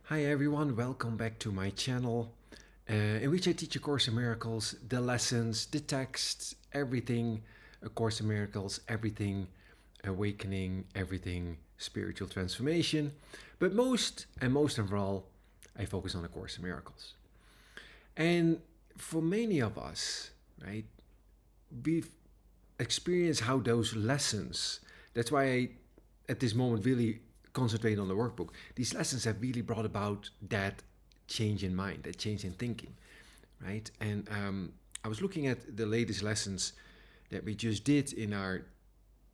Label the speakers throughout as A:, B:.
A: Hi everyone, welcome back to my channel in which I teach A Course in Miracles, the lessons, the texts, everything A Course in Miracles, everything awakening, everything spiritual transformation. But most of all, I focus on A Course in Miracles. And for many of us, right, we've experienced how those lessons, that's why I at this moment really concentrate on the workbook. These lessons have really brought about that change in mind, that change in thinking, right? And I was looking at the latest lessons that we just did in our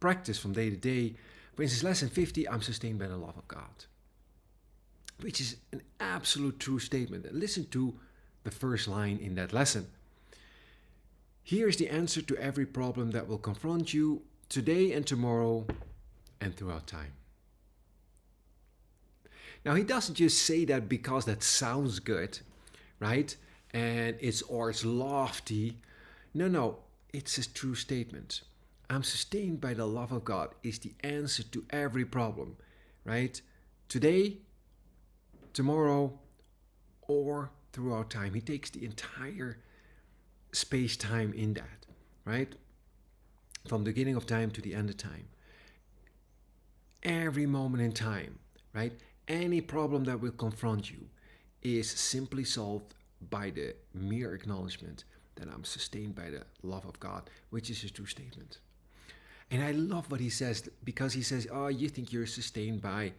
A: practice from day to day. For instance, lesson 50, I'm sustained by the love of God, which is an absolute true statement. And listen to the first line in that lesson. Here is the answer to every problem that will confront you today and tomorrow and throughout time. Now, he doesn't just say that because that sounds good, right? And it's lofty. No, it's a true statement. I'm sustained by the love of God is the answer to every problem, right? Today, tomorrow, or throughout time. He takes the entire space time in that, right? From the beginning of time to the end of time. Every moment in time, right? Any problem that will confront you is simply solved by the mere acknowledgement that I'm sustained by the love of God, which is a true statement. And I love what he says because he says, oh, you think you're sustained by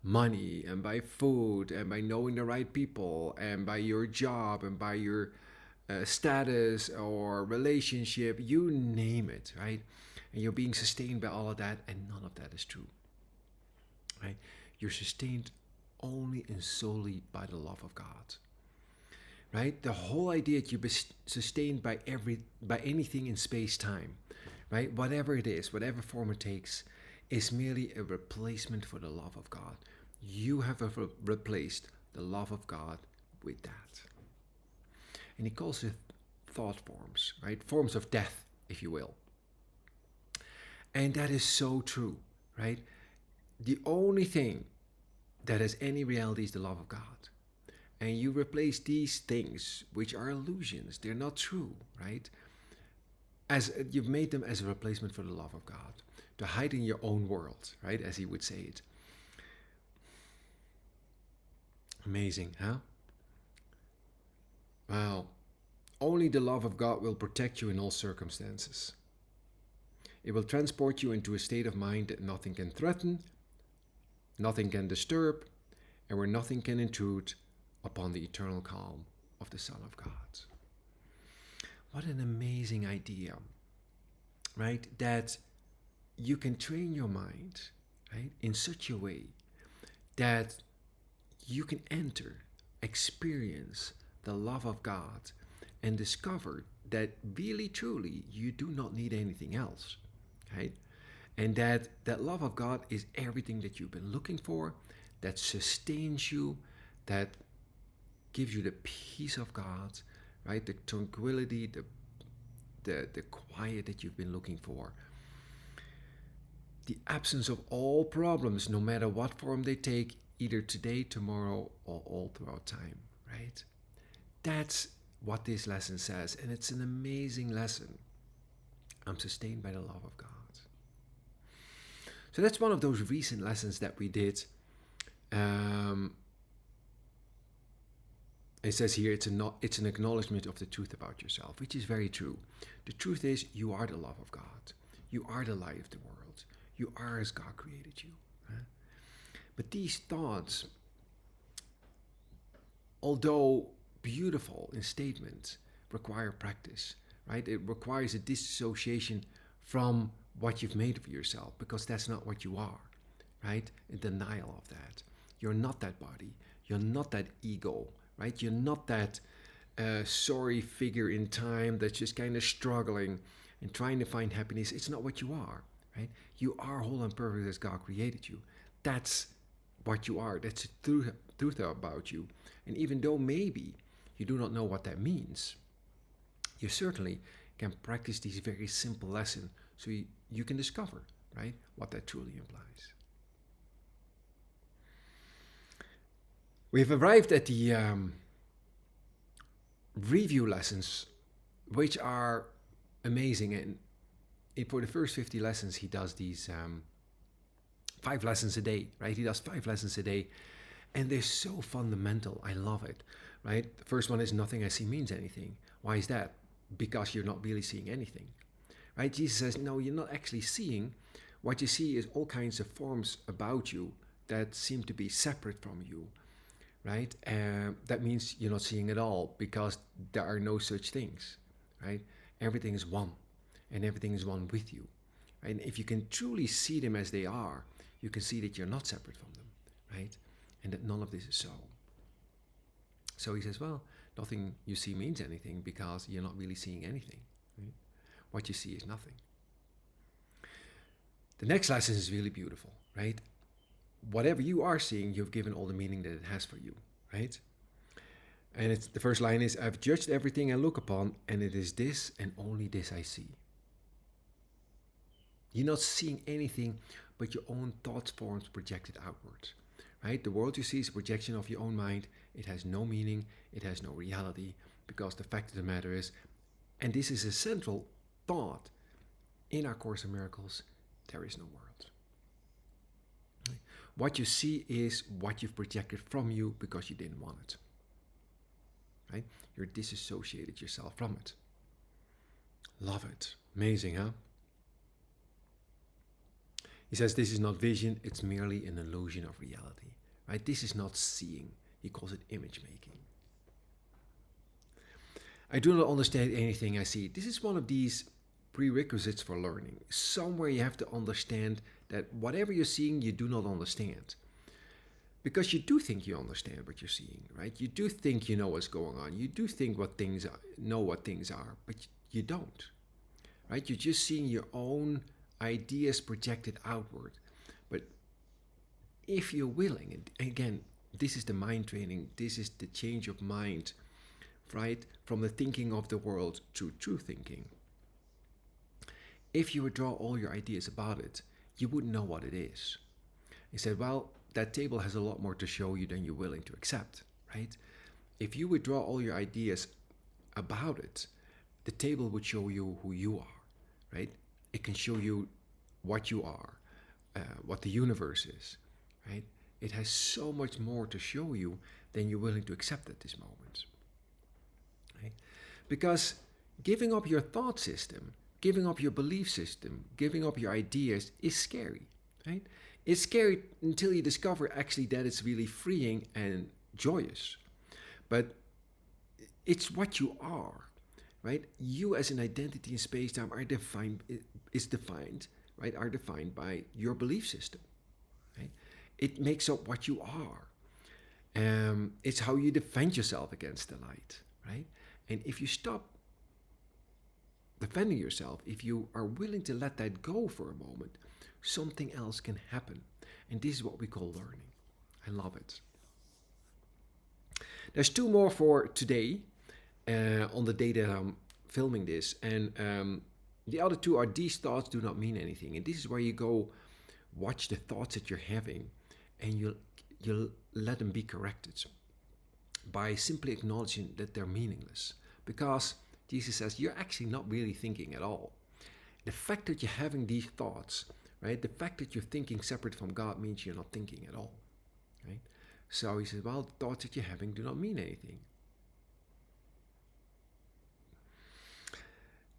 A: money and by food and by knowing the right people and by your job and by your status or relationship, you name it, right? And you're being sustained by all of that, and none of that is true, right? You're sustained only and solely by the love of God, right? The whole idea that you're sustained by anything in space time, right? Whatever it is, whatever form it takes, is merely a replacement for the love of God. You have replaced the love of God with that. And he calls it thought forms, right? Forms of death, if you will. And that is so true, right? The only thing that has any reality is the love of God. And you replace these things, which are illusions, they're not true, right? As you've made them as a replacement for the love of God, to hide in your own world, right? As he would say it. Amazing, huh? Well, only the love of God will protect you in all circumstances. It will transport you into a state of mind that nothing can threaten, nothing can disturb, and where nothing can intrude upon the eternal calm of the Son of God. What an amazing idea, right? That you can train your mind, right, in such a way that you can enter, experience the love of God, and discover that really truly you do not need anything else, right? And that love of God is everything that you've been looking for, that sustains you, that gives you the peace of God, right? The tranquility, the quiet that you've been looking for. The absence of all problems, no matter what form they take, either today, tomorrow, or all throughout time, right? That's what this lesson says, and it's an amazing lesson. I'm sustained by the love of God. So that's one of those recent lessons that we did. It says here it's an acknowledgement of the truth about yourself, which is very true. The truth is you are the love of God. You are the light of the world. You are as God created you. Huh? But these thoughts, although beautiful in statement, require practice, right? It requires a dissociation from what you've made of yourself, because that's not what you are, right? A denial of that. You're not that body. You're not that ego, right? You're not that sorry figure in time that's just kind of struggling and trying to find happiness. It's not what you are, right? You are whole and perfect as God created you. That's what you are. That's the truth about you. And even though maybe you do not know what that means, you certainly can practice these very simple lessons so you can discover, right, what that truly implies. We've arrived at the review lessons, which are amazing. And for the first 50 lessons, he does these 5 lessons a day, right? He does 5 lessons a day, and they're so fundamental. I love it, right? The first one is nothing I see means anything. Why is that? Because you're not really seeing anything, right? Jesus says, no, you're not actually seeing. What you see is all kinds of forms about you that seem to be separate from you, right? That means you're not seeing it all because there are no such things, right? Everything is one, and everything is one with you. Right? And if you can truly see them as they are, you can see that you're not separate from them, right? And that none of this is so. So he says, well, nothing you see means anything because you're not really seeing anything. Right? What you see is nothing. The next lesson is really beautiful, right? Whatever you are seeing, you've given all the meaning that it has for you, right? And it's, the first line is, I've judged everything I look upon, and it is this and only this I see. You're not seeing anything but your own thoughts forms projected outwards, right? The world you see is a projection of your own mind. It has no meaning, it has no reality, because the fact of the matter is, and this is a central thought in our Course in Miracles, there is no world. Right? What you see is what you've projected from you because you didn't want it. Right? You're disassociated yourself from it. Love it. Amazing, huh? He says this is not vision, it's merely an illusion of reality. Right? This is not seeing. He calls it image making. I do not understand anything I see. This is one of these prerequisites for learning. Somewhere you have to understand that whatever you're seeing, you do not understand. Because you do think you understand what you're seeing, right? You do think you know what's going on. You do think what things are, know what things are, but you don't, right? You're just seeing your own ideas projected outward. But if you're willing, and again, this is the mind training, this is the change of mind, right? From the thinking of the world to true thinking. If you withdraw all your ideas about it, you wouldn't know what it is. He said, well, that table has a lot more to show you than you're willing to accept, right? If you withdraw all your ideas about it, the table would show you who you are, right? It can show you what you are, what the universe is, right? It has so much more to show you than you're willing to accept at this moment, right? Because giving up your thought system, giving up your belief system, giving up your ideas is scary, right? It's scary until you discover actually that it's really freeing and joyous. But it's what you are, right? You as an identity in space-time are defined by your belief system, right? It makes up what you are. It's how you defend yourself against the light, right? And if you stop defending yourself, if you are willing to let that go for a moment, something else can happen. And this is what we call learning. I love it. There's 2 more for today on the day that I'm filming this. And the other 2 are these thoughts do not mean anything. And this is where you go watch the thoughts that you're having and you'll let them be corrected by simply acknowledging that they're meaningless. Because Jesus says you're actually not really thinking at all. The fact that you're having these thoughts, right? The fact that you're thinking separate from God means you're not thinking at all, right? So he says, well, the thoughts that you're having do not mean anything.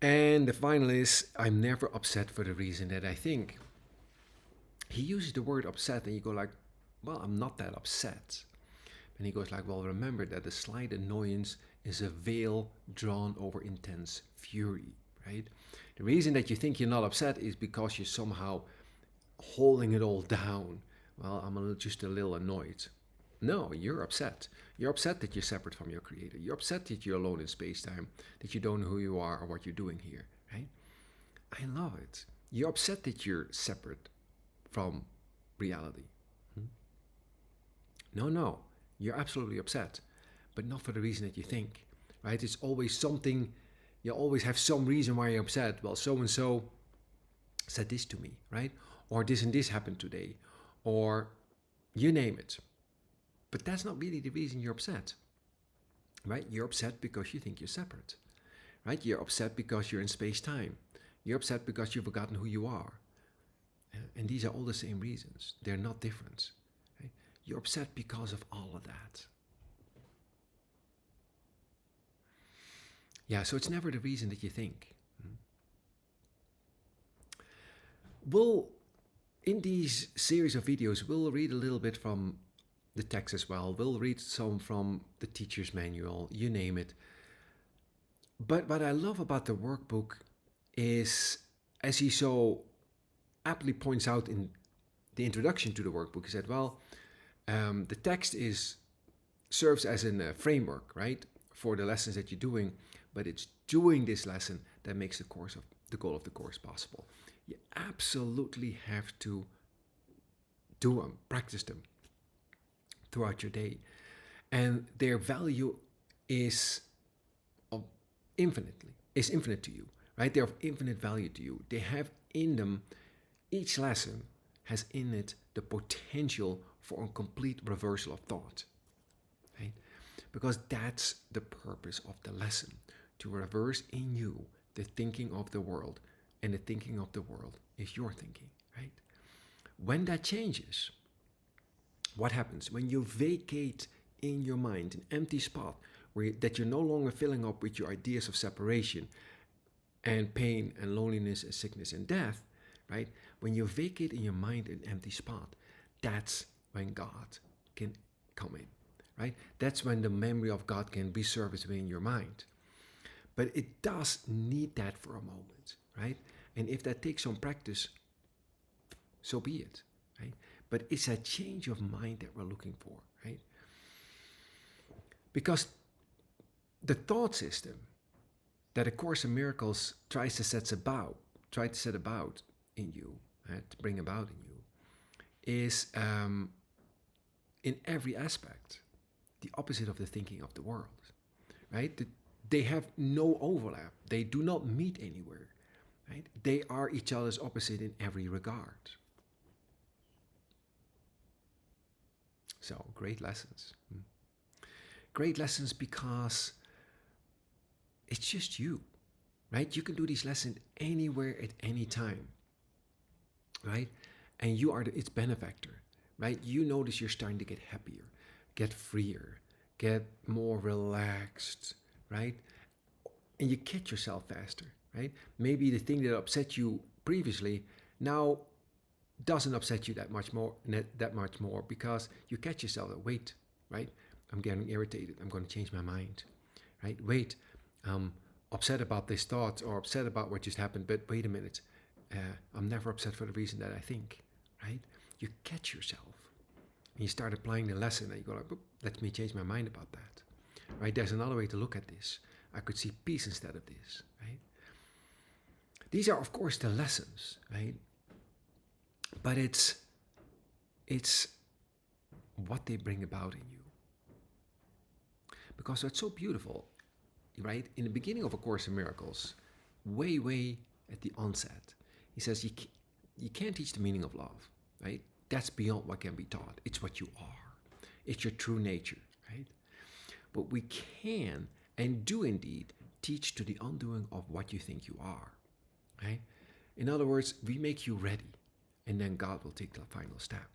A: And the final is, I'm never upset for the reason that I think. He uses the word upset and you go like, well, I'm not that upset. And he goes like, well, remember that the slight annoyance is a veil drawn over intense fury, right? The reason that you think you're not upset is because you're somehow holding it all down. Well, I'm just a little annoyed. No, you're upset. You're upset that you're separate from your creator. You're upset that you're alone in space-time, that you don't know who you are or what you're doing here, right? I love it. You're upset that you're separate from reality. No, you're absolutely upset, but not for the reason that you think, right? It's always something, you always have some reason why you're upset. Well, so-and-so said this to me, right? Or this and this happened today, or you name it. But that's not really the reason you're upset, right? You're upset because you think you're separate, right? You're upset because you're in space-time. You're upset because you've forgotten who you are. And these are all the same reasons. They're not different. Right? You're upset because of all of that. Yeah, so it's never the reason that you think. We'll, in these series of videos, we'll read a little bit from the text as well. We'll read some from the teacher's manual, you name it. But what I love about the workbook is, as he so aptly points out in the introduction to the workbook, he said, well, the text serves as a framework, right, for the lessons that you're doing, but it's doing this lesson that makes the goal of the course possible. You absolutely have to do them, practice them throughout your day, and their value is infinite to you, right? They're of infinite value to you. They have in them, each lesson has in it the potential for a complete reversal of thought, right? Because that's the purpose of the lesson, to reverse in you the thinking of the world, and the thinking of the world is your thinking, right? When that changes, what happens? When you vacate in your mind an empty spot that you're no longer filling up with your ideas of separation and pain and loneliness and sickness and death, right? When you vacate in your mind an empty spot, that's when God can come in, right? That's when the memory of God can be serviced within your mind. But it does need that for a moment, right? And if that takes some practice, so be it, right? But it's a change of mind that we're looking for, right? Because the thought system that A Course in Miracles tries to set about in you, right, to bring about in you, is in every aspect the opposite of the thinking of the world, right? They have no overlap. They do not meet anywhere, right? They are each other's opposite in every regard. So, great lessons. Great lessons because it's just you, right? You can do these lessons anywhere at any time, right? And you are its benefactor, right? You notice you're starting to get happier, get freer, get more relaxed, right? And you catch yourself faster, right? Maybe the thing that upset you previously now doesn't upset you that much more because you catch yourself that, wait, right? I'm getting irritated. I'm going to change my mind, right? Wait, I'm upset about this thought or upset about what just happened, but wait a minute. I'm never upset for the reason that I think, right? You catch yourself and you start applying the lesson and you go like, let me change my mind about that, right? There's another way to look at this. I could see peace instead of this, right? These are, of course, the lessons, right? But it's what they bring about in you. Because it's so beautiful, right? In the beginning of A Course in Miracles, way at the onset, he says you can't teach the meaning of love, right? That's beyond what can be taught. It's what you are. It's your true nature, right? But we can and do indeed teach to the undoing of what you think you are, right? In other words, we make you ready, and then God will take the final step.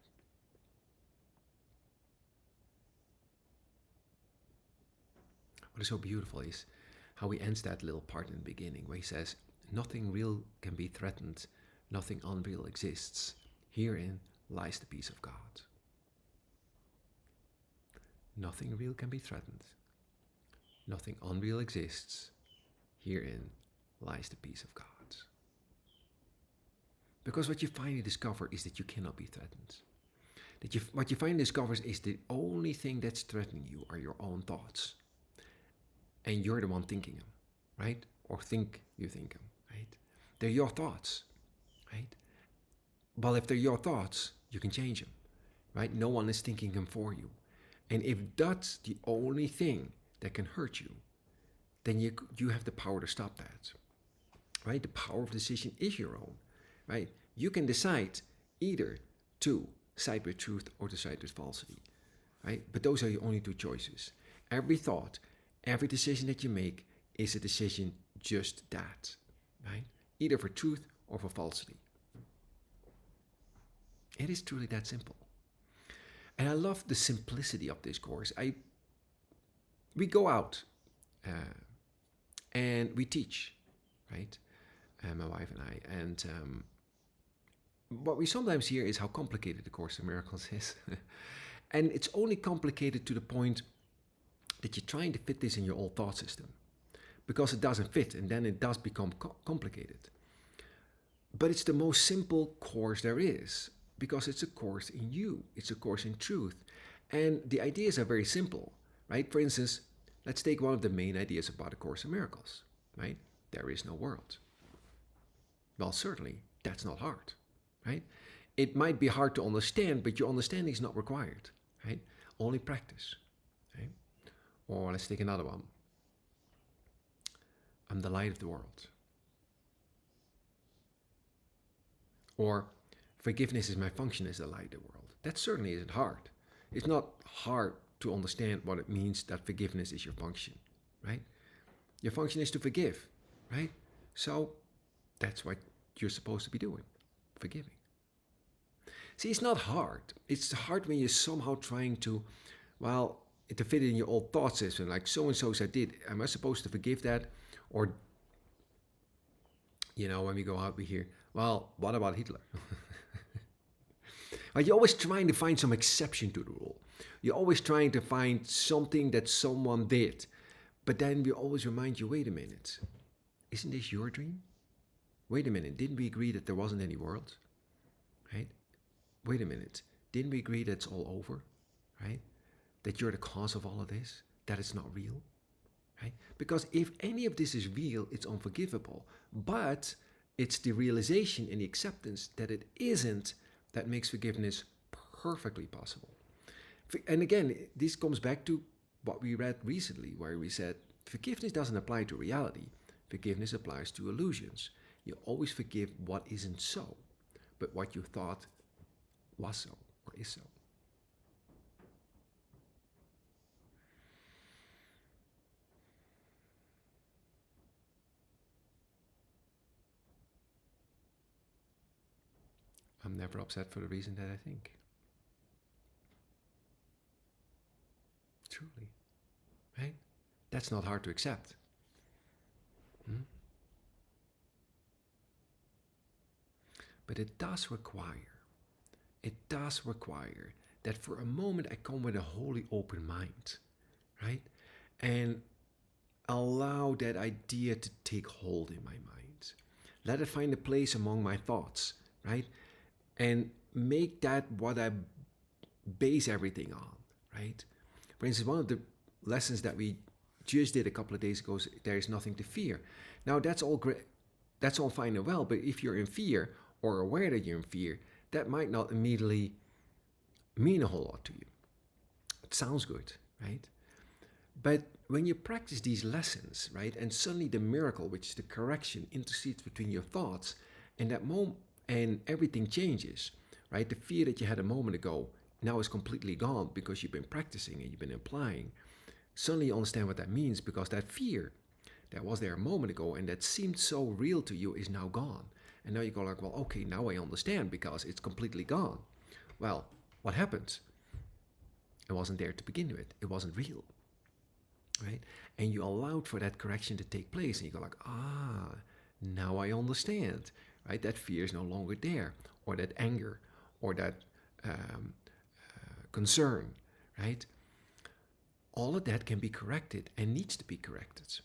A: What is so beautiful is how he ends that little part in the beginning where he says, nothing real can be threatened, nothing unreal exists. Herein lies the peace of God. Nothing real can be threatened, nothing unreal exists. Herein lies the peace of God. Because what you finally discover is that you cannot be threatened. What you finally discover is the only thing that's threatening you are your own thoughts. And you're the one thinking them, right? Or think you think them, right? They're your thoughts, right? Well, if they're your thoughts, you can change them, right? No one is thinking them for you. And if that's the only thing that can hurt you, then you have the power to stop that, right? The power of decision is your own, right? You can decide either to side with truth or to side with falsity. right? But those are your only two choices. Every thought, every decision that you make is a decision just that, right? Either for truth or for falsity. It is truly that simple. And I love the simplicity of this course. We go out uh, and we teach, right? My wife and I. And what we sometimes hear is how complicated the Course in Miracles is. And it's only complicated to the point that you're trying to fit this in your old thought system because it doesn't fit, and then it does become complicated. But it's the most simple course there is because it's a course in you, it's a course in truth. And the ideas are very simple, right? For instance, let's take one of the main ideas about A Course in Miracles, right? There is no world. Well, certainly, that's not hard, right? It might be hard to understand, but your understanding is not required, right? Only practice, right? Or let's take another one. I'm the light of the world. Or forgiveness is my function as the light of the world. That certainly isn't hard. It's not hard to understand what it means that forgiveness is your function, right? Your function is to forgive, right? So that's what you're supposed to be doing, forgiving. See, it's not hard. It's hard when you're somehow trying to, well, to fit in your old thought system, like so-and-so said did. Am I supposed to forgive that? Or, when we go out, we hear, well, what about Hitler? You're always trying to find some exception to the rule. You're always trying to find something that someone did. But then we always remind you, wait a minute, isn't this your dream? Wait a minute, didn't we agree that there wasn't any world? Right? Wait a minute, didn't we agree that's all over? Right? That you're the cause of all of this? That it's not real? Right? Because if any of this is real, it's unforgivable. But it's the realization and the acceptance that it isn't that makes forgiveness perfectly possible. And again, this comes back to what we read recently, where we said forgiveness doesn't apply to reality. Forgiveness applies to illusions. You always forgive what isn't so, but what you thought was so or is so. I'm never upset for the reason that I think. Truly. Right? That's not hard to accept. But it does require that for a moment I come with a wholly open mind, right? And allow that idea to take hold in my mind. Let it find a place among my thoughts, right? And make that what I base everything on, right? For instance, one of the lessons that we just did a couple of days ago is there is nothing to fear. Now that's all great, that's all fine and well, but if you're in fear or aware that you're in fear, that might not immediately mean a whole lot to you. It sounds good, right? But when you practice these lessons, right, and suddenly the miracle, which is the correction, intercedes between your thoughts, and that moment, and everything changes, right? The fear that you had a moment ago now is completely gone because you've been practicing and you've been applying. Suddenly you understand what that means because that fear that was there a moment ago and that seemed so real to you is now gone. And now you go like, well, okay, now I understand because it's completely gone. Well, what happened? It wasn't there to begin with. It wasn't real, right? And you allowed for that correction to take place, and you go like, now I understand, right? That fear is no longer there, or that anger, or that concern, right? All of that can be corrected and needs to be corrected.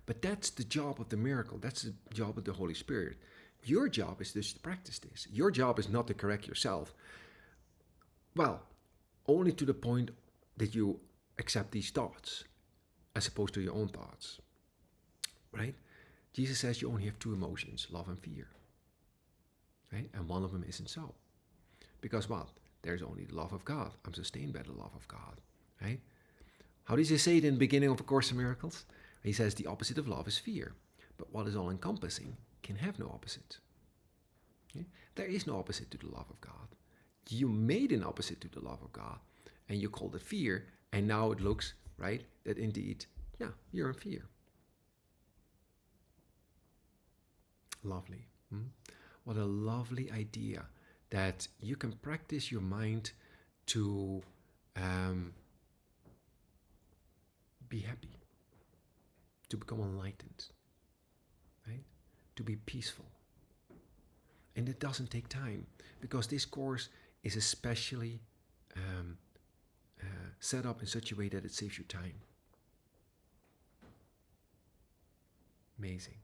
A: But that's the job of the miracle. That's the job of the Holy Spirit. Your job is just to practice this. Your job is not to correct yourself. Well, only to the point that you accept these thoughts as opposed to your own thoughts, right? Jesus says you only have two emotions, love and fear, right? And one of them isn't so. Because what? There's only the love of God. I'm sustained by the love of God, right? How does he say it in the beginning of A Course in Miracles? He says the opposite of love is fear. But what is all-encompassing can have no opposite. Okay? There is no opposite to the love of God. You made an opposite to the love of God. and you called it fear, and now it looks, right, that indeed, yeah, you're in fear. Lovely. What a lovely idea that you can practice your mind to um, be happy, to become enlightened, right? To be peaceful. And it doesn't take time because this course is especially um, set up in such a way that it saves you time. Amazing.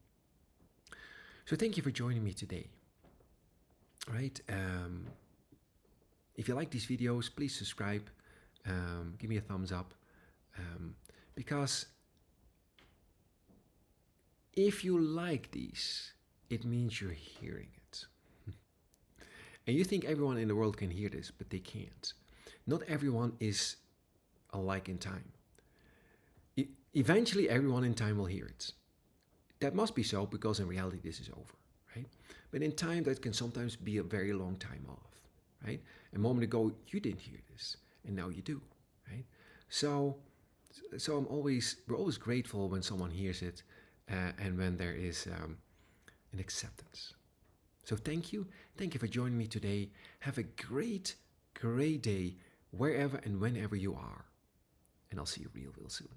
A: So thank you for joining me today. Right? If you like these videos, please subscribe. Give me a thumbs up. Because if you like these, it means you're hearing it. And you think everyone in the world can hear this, but they can't. Not everyone is alike in time. Eventually, everyone in time will hear it. That must be so because in reality, this is over, right? But in time, that can sometimes be a very long time off, right? A moment ago, you didn't hear this, and now you do, right? So, we're always grateful when someone hears it, and when there is an acceptance. So thank you for joining me today. Have a great, great day wherever and whenever you are, and I'll see you real soon.